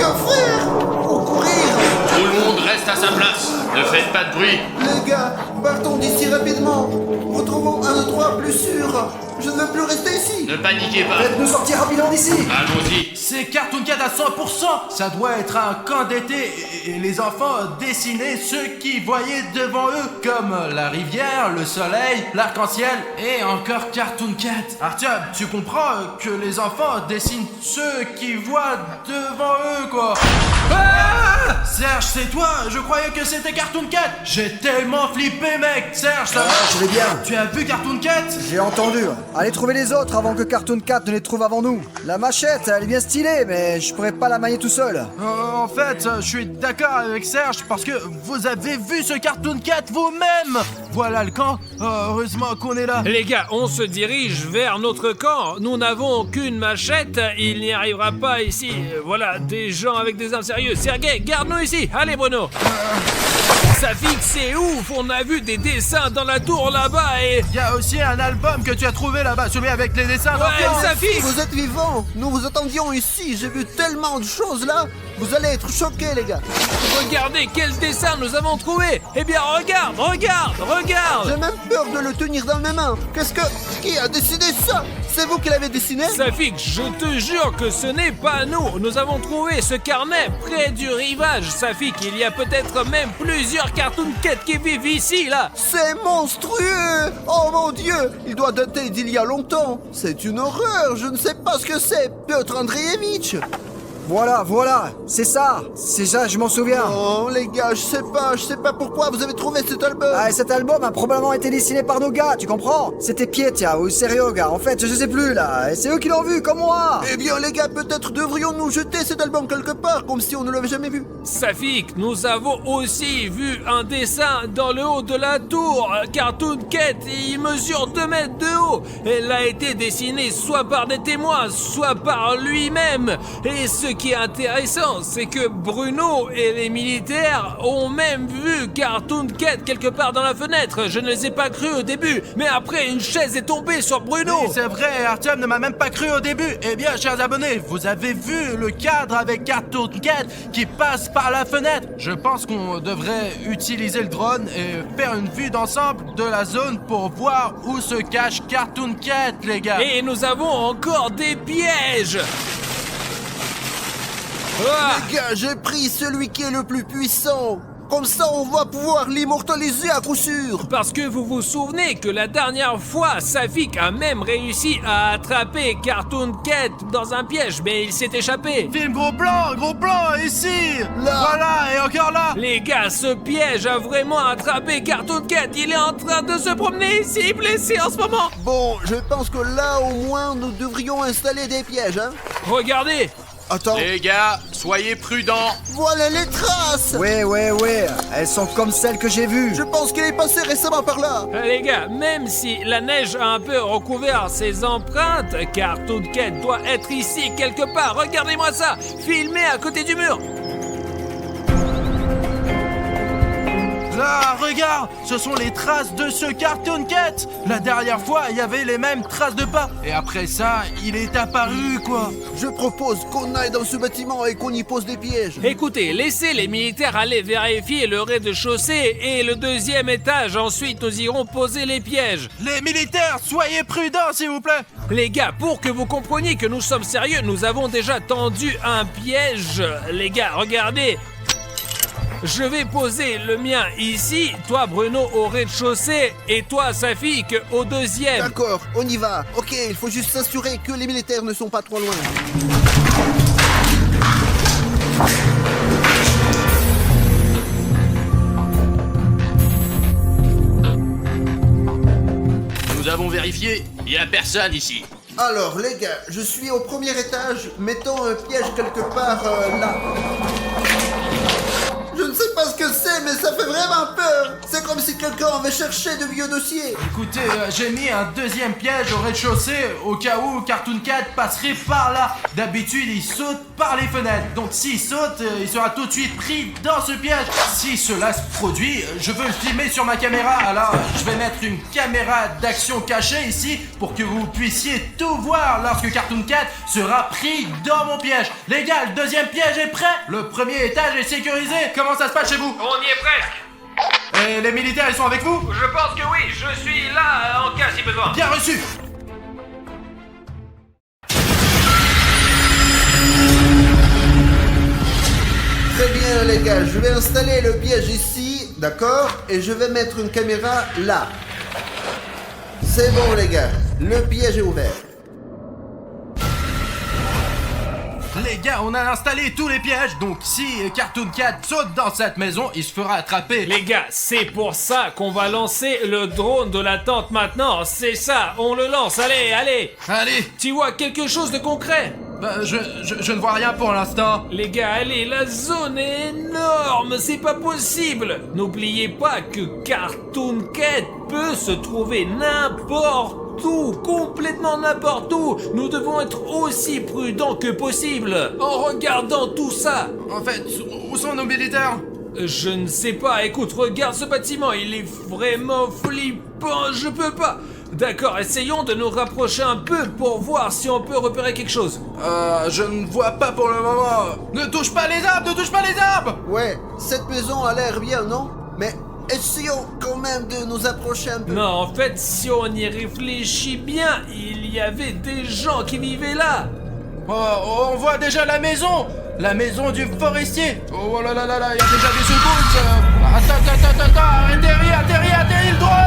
Speaker 8: que faire? Faut courir.
Speaker 11: Tout le monde reste à sa place. Ne faites pas de bruit.
Speaker 8: Les gars, partons d'ici rapidement. Retrouvons un endroit plus sûr. Je ne veux plus rester ici.
Speaker 11: Ne paniquez pas.
Speaker 9: Faites-nous sortir rapidement d'ici.
Speaker 11: Allons-y.
Speaker 7: C'est Cartoon Cat à 100%. Ça doit être un camp d'été et les enfants dessinaient ce qu'ils voyaient devant eux, comme la rivière, le soleil, l'arc-en-ciel et encore Cartoon Cat. Arthur, tu comprends que les enfants dessinent ce qu'ils voient devant eux, quoi. Ah! Serge, c'est toi? Je croyais que c'était Cartoon Cat. J'ai tellement flippé, mec. Serge, ça va?
Speaker 9: Je vais bien.
Speaker 7: Tu as vu Cartoon Cat?
Speaker 9: J'ai entendu. Allez trouver les autres avant que Cartoon Cat ne les trouve avant nous. La machette, elle est bien stylée, mais je pourrais pas la manier tout seul.
Speaker 7: En fait, je suis d'accord avec Serge parce que vous avez vu ce Cartoon Cat vous-même. Voilà le camp. Heureusement qu'on est là.
Speaker 10: Les gars, on se dirige vers notre camp. Nous n'avons qu'une machette. Il n'y arrivera pas ici. Voilà, des gens avec des armes sérieuses. Sergei, garde-nous ici. Allez, Bruno. Safik, c'est ouf. On a vu des dessins dans la tour là-bas et...
Speaker 7: Il y a aussi un album que tu as trouvé là-bas, celui avec les dessins
Speaker 10: Ouais,
Speaker 7: d'enfants.
Speaker 10: Safik.
Speaker 8: Vous êtes vivants. Nous vous attendions ici. J'ai vu tellement de choses là. Vous allez être choqués les gars.
Speaker 10: Regardez quel dessin nous avons trouvé. Eh bien, regarde.
Speaker 8: J'ai même peur de le tenir dans mes mains. Qui a décidé ça? C'est vous qui l'avez dessiné?
Speaker 10: Safik, je te jure que ce n'est pas nous. Nous avons trouvé ce carnet près du rivage. Safik, il y a peut-être même plusieurs Cartoon Cat qui vivent ici, là.
Speaker 8: C'est monstrueux. Oh mon Dieu. Il doit dater d'il y a longtemps. C'est une horreur. Je ne sais pas ce que c'est. Piotr Andreevitch.
Speaker 9: Voilà, c'est ça, je m'en souviens.
Speaker 8: Oh les gars, je sais pas pourquoi vous avez trouvé cet album.
Speaker 9: Ah, et cet album a probablement été dessiné par nos gars, tu comprends? C'était Pietia ou Serioga, en fait, je sais plus là, et c'est eux qui l'ont vu, comme moi.
Speaker 8: Eh bien les gars, peut-être devrions-nous jeter cet album quelque part, comme si on ne l'avait jamais vu.
Speaker 10: Safik, nous avons aussi vu un dessin dans le haut de la tour. Cartoon Cat, il mesure 2 mètres de haut. Elle a été dessinée soit par des témoins, soit par lui-même. Et ce qui est intéressant, c'est que Bruno et les militaires ont même vu Cartoon Cat quelque part dans la fenêtre. Je ne les ai pas cru au début, mais après une chaise est tombée sur Bruno.
Speaker 7: Oui, c'est vrai, Artyom ne m'a même pas cru au début. Eh bien, chers abonnés, vous avez vu le cadre avec Cartoon Cat qui passe par la fenêtre. Je pense qu'on devrait utiliser le drone et faire une vue d'ensemble de la zone pour voir où se cache Cartoon Cat, les gars.
Speaker 10: Et nous avons encore des pièges. Ah,
Speaker 8: Les gars, j'ai pris celui qui est le plus puissant. Comme ça, on va pouvoir l'immortaliser à coup sûr.
Speaker 10: parce que vous vous souvenez que la dernière fois, Safik a même réussi à attraper Cartoon Cat dans un piège, mais il s'est échappé.
Speaker 7: Film gros plan, ici.
Speaker 8: Là.
Speaker 7: Voilà, et encore là.
Speaker 10: Les gars, ce piège a vraiment attrapé Cartoon Cat. Il est en train de se promener ici, blessé en ce moment.
Speaker 8: Bon, je pense que là, au moins, nous devrions installer des pièges, hein.
Speaker 10: Regardez.
Speaker 8: Attends,
Speaker 11: Les gars, soyez prudents.
Speaker 8: voilà les traces.
Speaker 9: Ouais, elles sont comme celles que j'ai vues.
Speaker 8: Je pense qu'il est passé récemment par là.
Speaker 10: Les gars, même si la neige a un peu recouvert ses empreintes, Cartoon Cat doit être ici quelque part. Regardez-moi ça, filmé à côté du mur.
Speaker 7: Là, regarde, ce sont les traces de ce Cartoon Cat. La dernière fois, il y avait les mêmes traces de pas. Et après ça, il est apparu, quoi.
Speaker 8: Je propose qu'on aille dans ce bâtiment et qu'on y pose des pièges.
Speaker 10: Écoutez, laissez les militaires aller vérifier le rez-de-chaussée et le deuxième étage. Ensuite, nous irons poser les pièges.
Speaker 7: Les militaires, soyez prudents, s'il vous plaît.
Speaker 10: Les gars, pour que vous compreniez que nous sommes sérieux, nous avons déjà tendu un piège. Les gars, regardez. Je vais poser le mien ici, toi Bruno au rez-de-chaussée et toi Safik au deuxième.
Speaker 8: D'accord, on y va. Ok, il faut juste s'assurer que les militaires ne sont pas trop loin.
Speaker 11: Nous avons vérifié, il n'y a personne ici.
Speaker 8: Alors, les gars, je suis au premier étage. Mettons un piège quelque part là. Je ne sais pas ce que c'est, mais ça fait vraiment peur. C'est comme si quelqu'un avait cherché de vieux dossiers.
Speaker 7: Écoutez, j'ai mis un deuxième piège au rez-de-chaussée au cas où Cartoon Cat passerait par là. D'habitude, il saute par les fenêtres. Donc s'il saute, il sera tout de suite pris dans ce piège. Si cela se produit, je veux le filmer sur ma caméra. Alors, je vais mettre une caméra d'action cachée ici pour que vous puissiez tout voir lorsque Cartoon Cat sera pris dans mon piège. Les gars, le deuxième piège est prêt. Le premier étage est sécurisé. Comment ça se passe chez vous?
Speaker 10: On y est presque.
Speaker 7: Et les militaires, ils sont avec vous?
Speaker 10: Je pense que oui, je suis là en cas si besoin.
Speaker 7: Bien reçu.
Speaker 8: Très bien, les gars, je vais installer le piège ici, d'accord? Et je vais mettre une caméra là. C'est bon, les gars, le piège est ouvert.
Speaker 7: Les gars, on a installé tous les pièges, donc si Cartoon Cat saute dans cette maison, il se fera attraper.
Speaker 10: Les gars, c'est pour ça qu'on va lancer le drone de la tente maintenant. C'est ça, on le lance, allez, allez.
Speaker 7: Allez.
Speaker 10: Tu vois quelque chose de concret?
Speaker 7: Bah, je ne vois rien pour l'instant.
Speaker 10: Les gars, allez, la zone est énorme, c'est pas possible. N'oubliez pas que Cartoon Cat peut se trouver n'importe où, complètement n'importe où. Nous devons être aussi prudents que possible en regardant tout ça.
Speaker 7: En fait, où sont nos militaires?
Speaker 10: Je ne sais pas, écoute, regarde ce bâtiment, il est vraiment flippant, je peux pas. D'accord, essayons de nous rapprocher un peu pour voir si on peut repérer quelque chose.
Speaker 7: Je ne vois pas pour le moment. Ne touche pas les arbres, ne touche pas les arbres.
Speaker 8: Ouais, cette maison a l'air bien, non? Mais essayons quand même de nous approcher un peu.
Speaker 10: Non, en fait, si on y réfléchit bien, il y avait des gens qui vivaient là.
Speaker 7: Oh, on voit déjà la maison du forestier. Oh là là là là, il y a déjà des secousses. Attends, atterris le drone.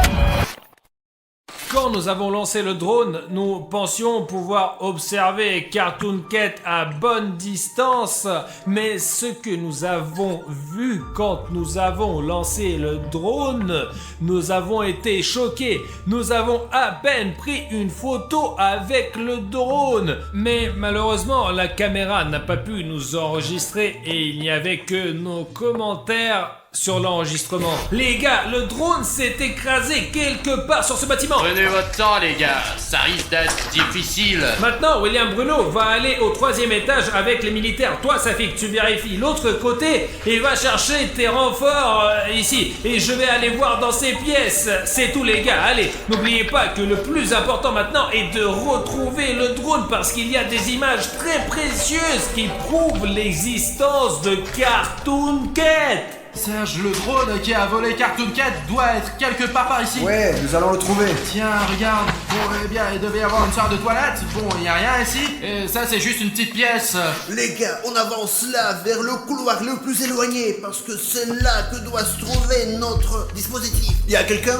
Speaker 10: Quand nous avons lancé le drone, nous pensions pouvoir observer Cartoon Cat à bonne distance, mais ce que nous avons vu quand nous avons lancé le drone, nous avons été choqués. Nous avons à peine pris une photo avec le drone, mais malheureusement la caméra n'a pas pu nous enregistrer et il n'y avait que nos commentaires sur l'enregistrement. Les gars, le drone s'est écrasé quelque part sur ce bâtiment.
Speaker 11: Prenez votre temps, les gars. Ça risque d'être difficile.
Speaker 10: Maintenant, William Bruno va aller au 3e étage avec les militaires. Toi, Safik, tu vérifies l'autre côté et va chercher tes renforts ici. Et je vais aller voir dans ces pièces. C'est tout, les gars. Allez, n'oubliez pas que le plus important maintenant est de retrouver le drone parce qu'il y a des images très précieuses qui prouvent l'existence de Cartoon Cat.
Speaker 7: Serge, le drone qui a volé Cartoon Cat doit être quelque part par ici.
Speaker 9: Ouais, nous allons le trouver.
Speaker 7: Tiens, regarde. Bon, eh bien, il devait y avoir une sorte de toilette. Bon, il n'y a rien ici. Et ça, c'est juste une petite pièce.
Speaker 8: Les gars, on avance là, vers le couloir le plus éloigné, parce que c'est là que doit se trouver notre dispositif. Y a quelqu'un?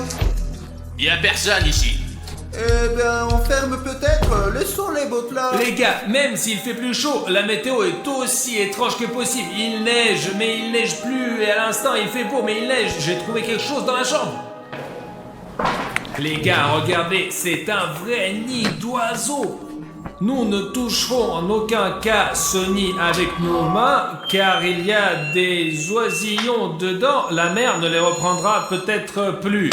Speaker 11: Y a personne ici.
Speaker 8: Eh bien, on ferme peut-être. Laissons les bottes là.
Speaker 10: Les gars, même s'il fait plus chaud, la météo est aussi étrange que possible. Il neige, mais il neige plus. Et à l'instant, il fait beau, mais il neige. J'ai trouvé quelque chose dans la chambre. Les gars, regardez, c'est un vrai nid d'oiseaux. Nous ne toucherons en aucun cas ce nid avec nos mains, car il y a des oisillons dedans. La mer ne les reprendra peut-être plus.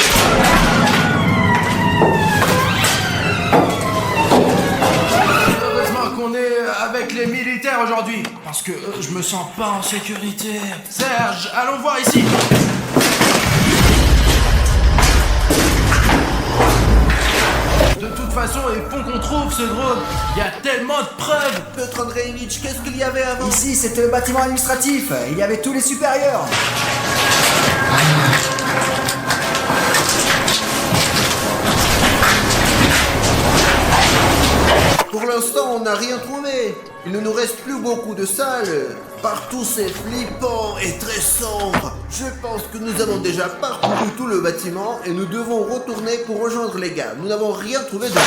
Speaker 7: On est avec les militaires aujourd'hui, parce que je me sens pas en sécurité. Serge, allons voir ici. De toute façon, il faut qu'on trouve ce drone. Il y a tellement de preuves.
Speaker 8: Piotr Andreevitch, qu'est-ce qu'il y avait avant?
Speaker 9: Ici, c'était le bâtiment administratif. Il y avait tous les supérieurs.
Speaker 8: Pour l'instant, on n'a rien trouvé. Il ne nous reste plus beaucoup de salles. Partout, c'est flippant et très sombre. Je pense que nous avons déjà parcouru tout le bâtiment et nous devons retourner pour rejoindre les gars. Nous n'avons rien trouvé de bon.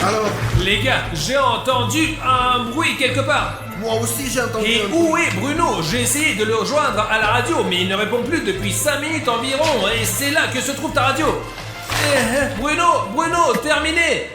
Speaker 8: Alors,
Speaker 10: les gars, j'ai entendu un bruit quelque part.
Speaker 8: Moi aussi, j'ai entendu
Speaker 10: Et
Speaker 8: un bruit.
Speaker 10: où est Bruno? J'ai essayé de le rejoindre à la radio, mais il ne répond plus depuis 5 minutes environ. Et c'est là que se trouve ta radio. Bruno, terminé.